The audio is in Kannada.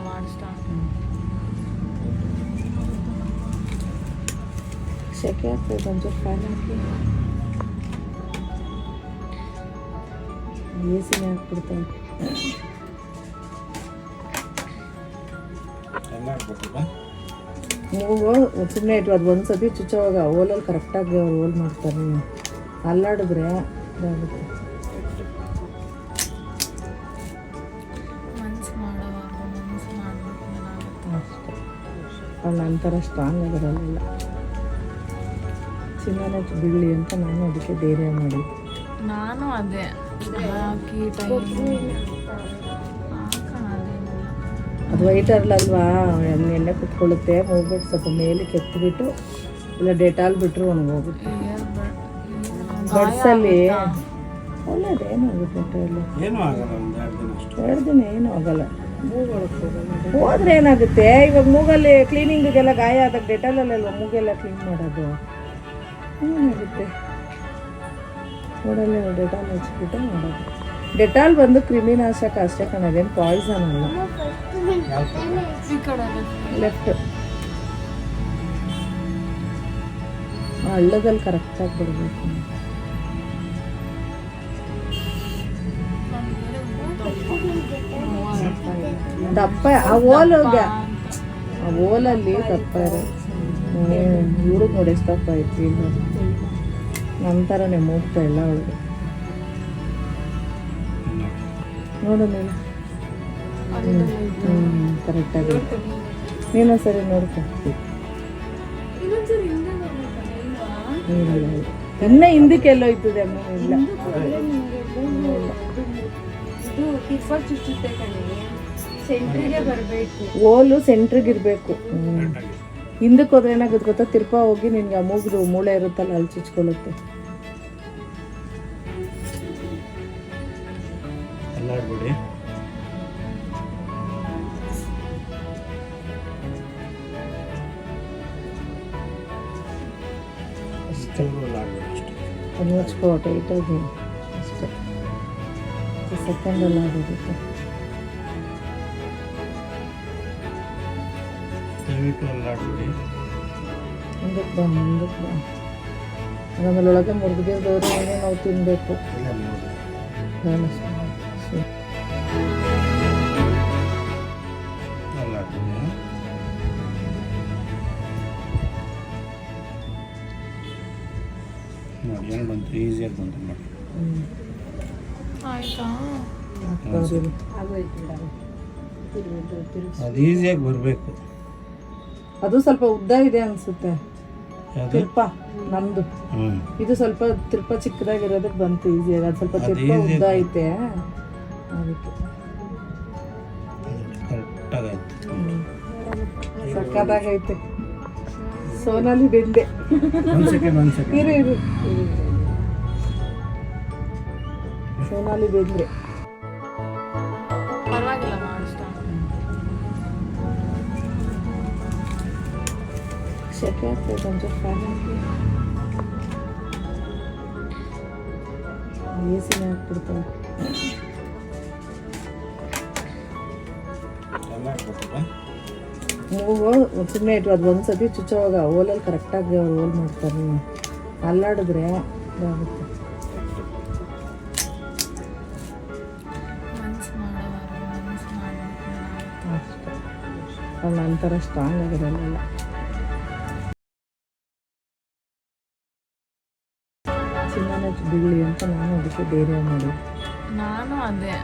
ಮಾಡಿಸ್ತಾ ಸೆಕೆ ಆಗ್ತದೆ ಒಂಚೂರು ಫ್ಯಾನ್ ಹಾಕಿ ಎ ಸಿನೇ ಹಾಕ್ಬಿಡ್ತಾವೆ ಮೂಗು ಸುಮ್ಮನೆ ಇಟ್ಟು ಅದು ಒಂದು ಸತಿ ಚುಚ್ಚೋವಾಗ ಓಲಲ್ಲಿ ಕರೆಕ್ಟಾಗಿ ಅವ್ರು ಓಲ್ ಮಾಡ್ತಾರೆ ಅಲ್ಲಾಡಿದ್ರೆ ಇದಾಗುತ್ತೆ ಅಷ್ಟೇ ಅವ್ಳು ನಂತರ ಸ್ಟ್ರಾಂಗ್ ಆಗಿರಲ್ಲ ಚಿನ್ನನೇ ಬೀಳಲಿ ಅಂತ ನಾನು ಅದಕ್ಕೆ ಧೈರ್ಯ ಮಾಡಿದ್ದೆ ನಾನು ಅದೇ ಹಾಕಿ ಅದು ವೈಟರ್ಲಲ್ವಾ ಎಣ್ಣೆ ಕುತ್ಕೊಳ್ಳುತ್ತೆ ಹೋಗ್ಬಿಟ್ಟು ಸ್ವಲ್ಪ ಮೇಲೆ ಕೆತ್ತಿಬಿಟ್ಟು ಇಲ್ಲ ಡೆಟಾಲ್ ಬಿಟ್ಟರು ಒಣಗೋಗುತ್ತೆ ಬಡ್ಸಲ್ಲಿ ಒಳ್ಳೇದೇನಾಗುತ್ತೆ ಎರಡು ದಿನ ಏನೂ ಆಗಲ್ಲ ಹೋದ್ರೆ ಏನಾಗುತ್ತೆ ಇವಾಗ ಮೂಗಲ್ಲಿ ಕ್ಲೀನಿಂಗಿಗೆಲ್ಲ ಗಾಯ ಆದಾಗ ಡೆಟಾಲಲ್ಲೆಲ್ವ ಮೂಗೆಲ್ಲ ಕ್ಲೀನ್ ಮಾಡೋದು ಏನಾಗುತ್ತೆ ನೋಡಲ್ಲ ಡೆಟಾಲ್ ಹಚ್ಬಿಟ್ಟು ಮಾಡೋದು ಡೆಟಾಲ್ ಬಂದು ಕ್ರಿಮಿನಾಶಕ ಅಷ್ಟೇ ಕಣದೇನು ಪಾಯ್ಸನ್ ಅಲ್ಲ ಲೆಫ್ಟ್ ಹಳ್ಳದಲ್ಲಿ ಕರೆಕ್ಟಾಗಿ ಬಿಡಬೇಕು ದಪ್ಪ ಆ ಓಲೋಗೆ ಆ ಓಲಲ್ಲಿ ದಪ್ಪ ಇರೋದು ಇವ್ರಿಗೆ ನೋಡಿ ಎಷ್ಟು ದಪ್ಪ ಐತಿ ಇಲ್ಲ ನಂತರನೇ ಮೂಗ್ತಾ ಇಲ್ಲ ಅವಳಿಗೆ ನೋಡು ನೀನು ಕರೆಕ್ಟಾಗಿ ನೀನು ಸರಿ ನೋಡ್ಕೊ ಇನ್ನ ಹಿಂದಕ್ಕೆ ಎಲ್ಲೋ ಇದ್ದದೆ ಅಮ್ಮ ಇಲ್ಲ ಓಲು ಸೆಂಟ್ರಿಗೆ ಇರಬೇಕು ಹಿಂದಕ್ಕೆ ಹೋದ್ರೆ ಏನಾಗುತ್ತೆ ಗೊತ್ತಾ ತಿರ್ಪ ಹೋಗಿ ನಿನ್ಗೆ ಆ ಮೂಗ್ದು ಮೂಳೆ ಇರುತ್ತಲ್ಲ ಅಲ್ಲಿ ಚುಚ್ಕೊಳ್ಳುತ್ತೆ ಅದು ಮುಚ್ಕೋ ಟೈಟಾಗಿ ಅಷ್ಟೇ ಸೆಕೆಂಡಲ್ಲಿ ಆಗೋಗುತ್ತೆ ಮುಂದಕ್ಕೆ ಬಾ ಮುಂದಕ್ಕೆ ಬಾ ಆಮೇಲೆ ಒಳಗೆ ಮುರಿದಿದ್ದವರು ಏನೇ ನಾವು ತಿನ್ನಬೇಕು ನೋಡಿ ಏನು ಬಂತು ಈಸಿಯಾಗಿ ಬಂತು ನೋಡಿ ಅದು ಈಸಿಯಾಗಿ ಬರಬೇಕು ಅದು ಸ್ವಲ್ಪ ಉದ್ದ ಇದೆ ಅನ್ಸುತ್ತೆ ತಿರ್ಪ ನಮ್ದು ಇದು ಸ್ವಲ್ಪ ತಿರ್ಪ ಚಿಕ್ಕದಾಗಿರೋದಕ್ಕೆ ಬಂತು ಈಸಿಯಾಗಿ ಅದು ಸ್ವಲ್ಪ ತಿರ್ಪ ಉದ್ದ ಐತೆ ಅದಕ್ಕೆ ಸಕ್ಕದಾಗೈತೆ ಸೋನಾಲಿ ಬೆಂದೆ ಇರು ಇರು ಸೋನಾಲಿ ಬೆಂದ್ರೆ ಪರವಾಗಿಲ್ಲ ಮಾಡಿಸ್ತಾ ಸೆಕೆ ಆಗ್ತದೆ ಒಂಚೂರು ಫ್ಯಾನ್ ಹಾಕಿ ಎ ಸಿನೇ ಹಾಕ್ಬಿಡ್ತಾವೆ ಮೂಗು ಸುಮ್ಮನೆ ಇಟ್ಟು ಅದು ಒಂದು ಸತಿ ಚುಚ್ಚೋವಾಗ ಓಲಲ್ಲಿ ಕರೆಕ್ಟಾಗಿ ಅವ್ರು ಓಲ್ ಮಾಡ್ತಾರೆ ಅಲ್ಲಾಡಿದ್ರೆ ಇದಾಗುತ್ತೆ ಅಷ್ಟೇ ಅವ್ಳು ನಂತರ ಸ್ಟ್ರಾಂಗ್ ಆಗಿರಲ್ಲ ಚಿನ್ನನೇ ಬೀಳಲಿ ಅಂತ ನಾನು ಅದಕ್ಕೆ ಧೈರ್ಯ ಮಾಡಿದ್ದೆ ನಾನು ಅದೇ